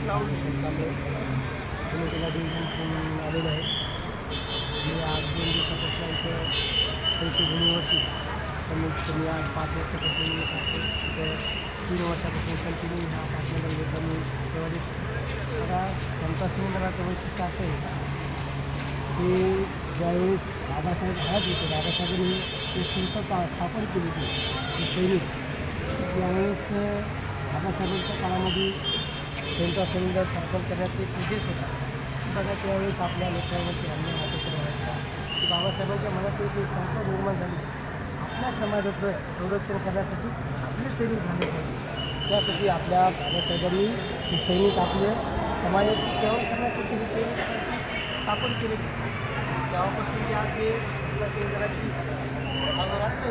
त्यामुळे त्याला डिव्हिजन आलेलं आहे. आणि आज 2 दिवसापासून इथं चैत्यभूमीवरती कमीत कमी आज 5 वर्षापासून मी टाकतो तिथं 3 वर्षापासून कंटिन्यू हा पाटनगर घेतो मी तेव्हा आता समता समुद्राचं वैशिष्ट्य असं आहे की ज्यावेळेस बाबासाहेब हयात होते, बाबासाहेबांनी ते संस्था स्थापन केली होती सैनिक, त्यावेळेस बाबासाहेबांच्या काळामध्ये त्यांचा समुद्र स्थापन करण्याचा एक उद्देश होता. बघा त्यावेळेस आपल्या लोकांवरती अन्याय अत्याचार व्हायचा की बाबासाहेबांच्या मनात एक संस्था निर्माण झाली, आपल्या समाजाचं संरक्षण करण्यासाठी आपले सैनिक झाले पाहिजे. त्यासाठी आपल्या बाबासाहेबांनी हे सैनिक आपले समाजाची सेवा करण्यासाठी हे सैनिक स्थापन केले. तेव्हापासून ते आज हे समुद्राची अहोरात्र